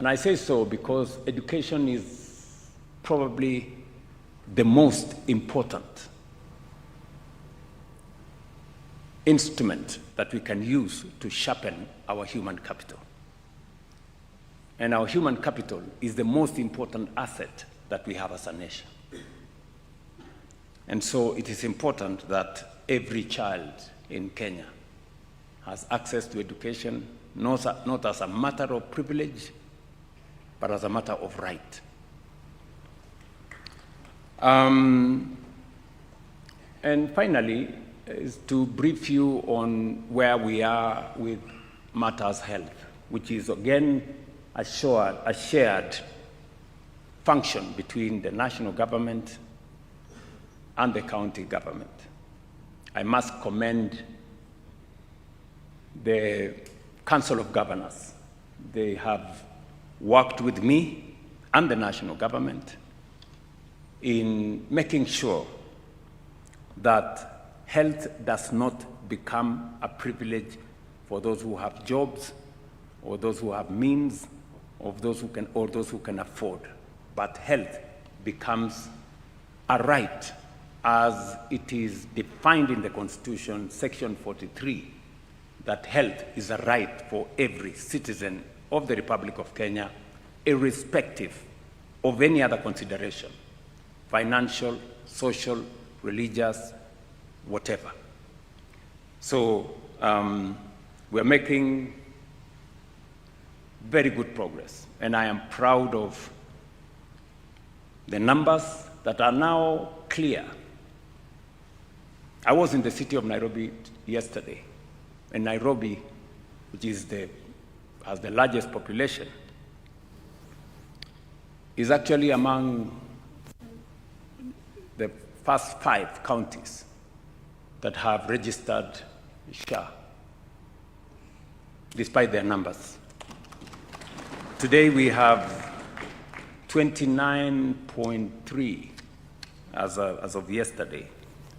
And I say so because education is probably the most important instrument that we can use to sharpen our human capital. And our human capital is the most important asset that we have as a nation. And so it is important that every child in Kenya has access to education, not as a matter of privilege, but as a matter of right. And finally, is to brief you on where we are with matters health, which is again a shared function between the national government and the county government. I must commend the Council of Governors. They have worked with me and the national government in making sure that health does not become a privilege for those who have jobs or those who have means or those who can afford. But health becomes a right as it is defined in the Constitution, Section 43, that health is a right for every citizen of the Republic of Kenya, irrespective of any other consideration, financial, social, religious, whatever. So we're making very good progress, and I am proud of the numbers that are now clear. I was in the city of Nairobi yesterday, and Nairobi, which is has the largest population, is actually among the first 5 counties that have registered SHA, despite their numbers. Today we have 29.3, as of yesterday,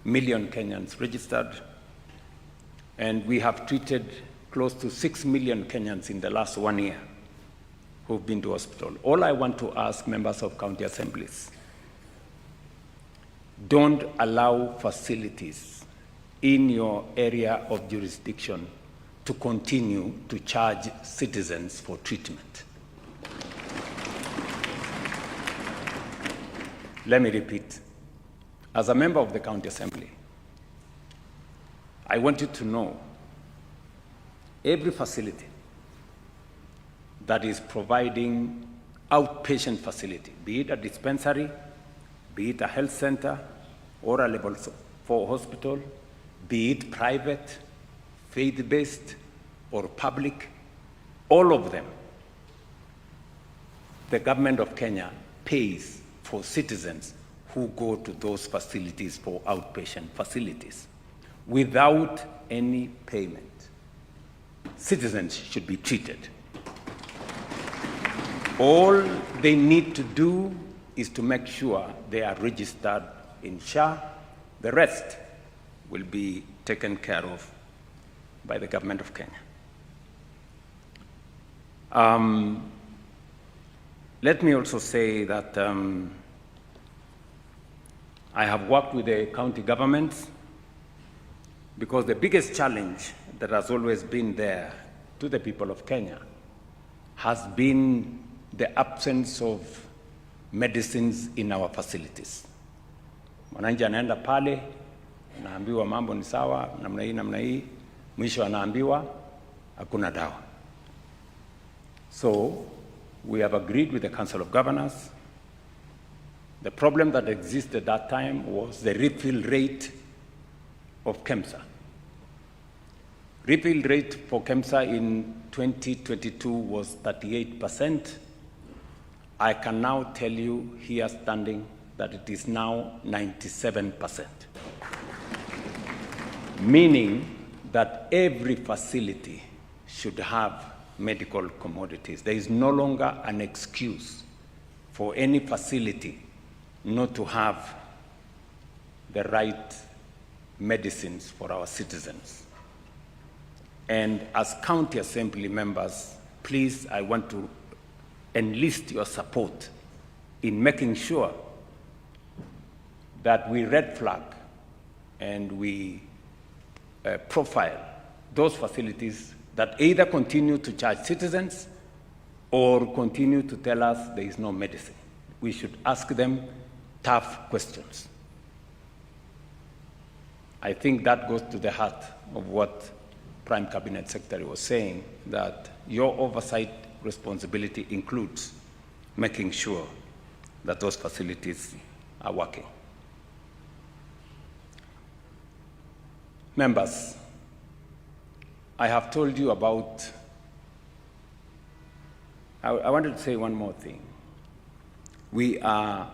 million Kenyans registered, and we have treated close to 6 million Kenyans in the last 1 year who've been to hospital. All I want to ask members of county assemblies, don't allow facilities in your area of jurisdiction to continue to charge citizens for treatment. Let me repeat. As a member of the county assembly, I want you to know every facility that is providing outpatient facility, be it a dispensary, be it a health center, or a level 4 hospital, be it private, faith-based, or public, all of them, the government of Kenya pays for citizens who go to those facilities for outpatient facilities without any payment. Citizens should be treated. All they need to do is to make sure they are registered in SHA. The rest will be taken care of by the government of Kenya. Let me also say that I have worked with the county governments because the biggest challenge that has always been there to the people of Kenya has been the absence of medicines in our facilities. Mwananchi anaenda pale, anaambiwa mambo ni sawa, namna hii, mwisho anaambiwa hakuna dawa. So we have agreed with the Council of Governors. The problem that existed at that time was the refill rate of KEMSA. Refill rate for KEMSA in 2022 was 38%. I can now tell you here standing that it is now 97%. Meaning that every facility should have medical commodities. There is no longer an excuse for any facility not to have the right medicines for our citizens. And as county assembly members, please, I want to enlist your support in making sure that we red flag and we profile those facilities that either continue to charge citizens or continue to tell us there is no medicine. We should ask them tough questions. I think that goes to the heart of what Prime Cabinet Secretary was saying, that your oversight responsibility includes making sure that those facilities are working. Members, I have told you about, I wanted to say one more thing. We are,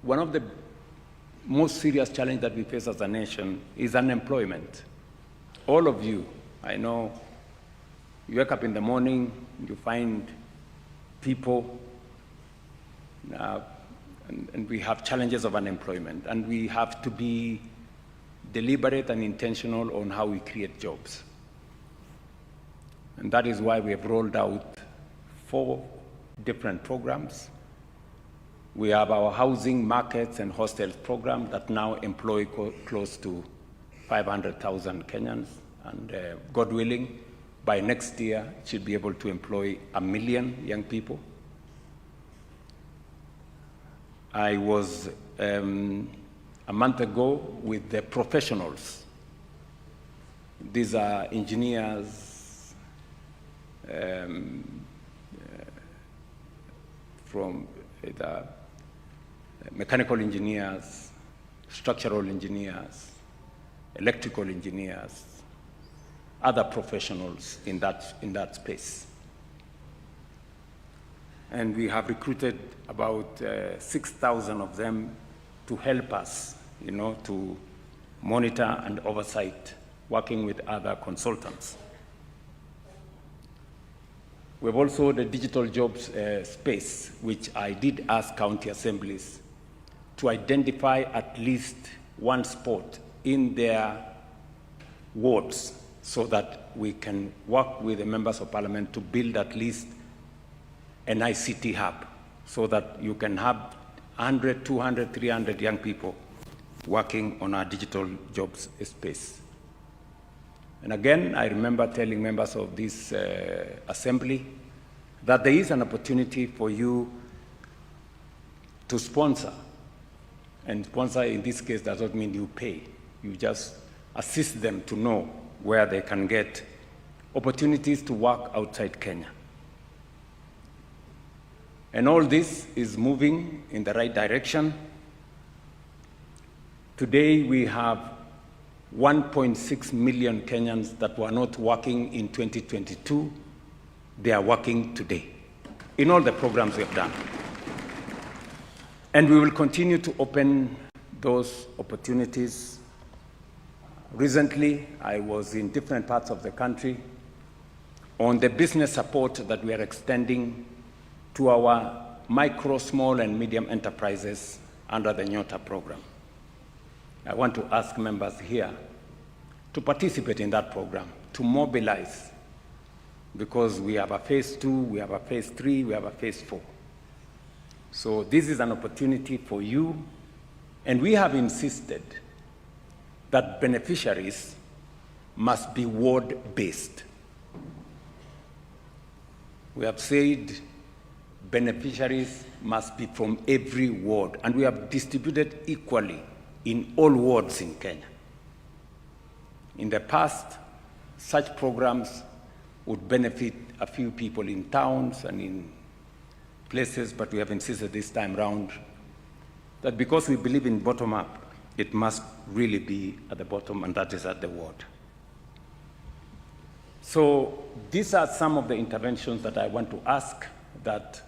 one of the most serious challenges that we face as a nation is unemployment. All of you, I know, you wake up in the morning, you find people, and we have challenges of unemployment, and we have to be deliberate and intentional on how we create jobs. And that is why we have rolled out 4 different programs. We have our housing, markets, and hostels program that now employ close to 500,000 Kenyans, and God willing, by next year, it should be able to employ 1 million young people. I was a month ago with the professionals. These are engineers from the mechanical engineers, structural engineers, electrical engineers, other professionals in that space. And we have recruited about 6,000 of them to help us, to monitor and oversight, working with other consultants. We have also the digital jobs space, which I did ask county assemblies to identify at least one spot in their wards so that we can work with the members of parliament to build at least an ICT hub so that you can have 100, 200, 300 young people working on our digital jobs space. And again, I remember telling members of this assembly that there is an opportunity for you to sponsor. And sponsor in this case does not mean you pay. You just assist them to know where they can get opportunities to work outside Kenya. And all this is moving in the right direction. Today we have 1.6 million Kenyans that were not working in 2022. They are working today in all the programs we have done. And we will continue to open those opportunities. Recently, I was in different parts of the country on the business support that we are extending to our micro, small, and medium enterprises under the Nyota program. I want to ask members here to participate in that program, to mobilize, because we have a phase 2, we have a phase 3, we have a phase 4. So this is an opportunity for you, and we have insisted that beneficiaries must be ward-based. We have said beneficiaries must be from every ward, and we have distributed equally in all wards in Kenya. In the past, such programs would benefit a few people in towns and in places, but we have insisted this time round that because we believe in bottom-up, it must really be at the bottom, and that is at the ward. So these are some of the interventions that I want to ask that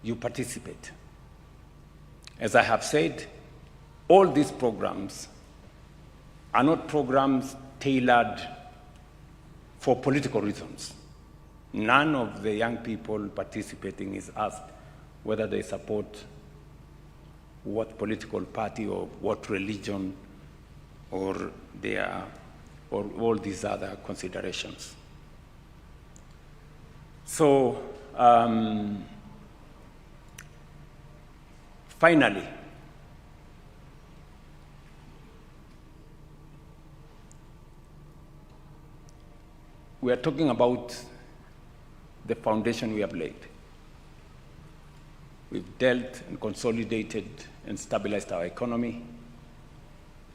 you participate. As I have said, all these programs are not programs tailored for political reasons. None of the young people participating is asked whether they support what political party or what religion or all these other considerations. So Finally, we are talking about the foundation we have laid. We've dealt and consolidated and stabilized our economy.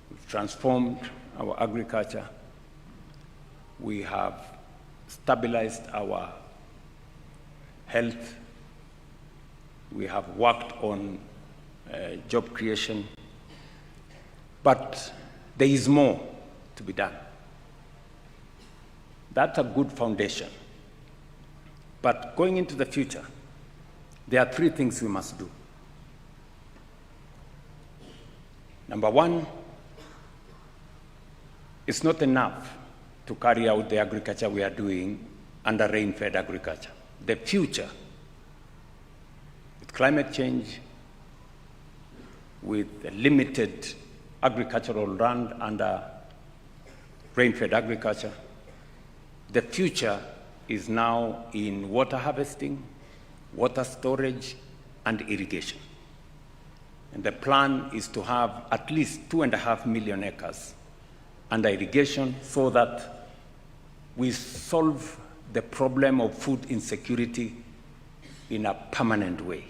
We've transformed our agriculture. We have stabilized our health. We have worked on job creation. But there is more to be done. That's a good foundation. But going into the future, there are three things we must do. Number one, it's not enough to carry out the agriculture we are doing under rain-fed agriculture. The future, with climate change, with limited agricultural land under rain-fed agriculture, the future is now in water harvesting, water storage, and irrigation. And the plan is to have at least 2.5 million acres under irrigation so that we solve the problem of food insecurity in a permanent way.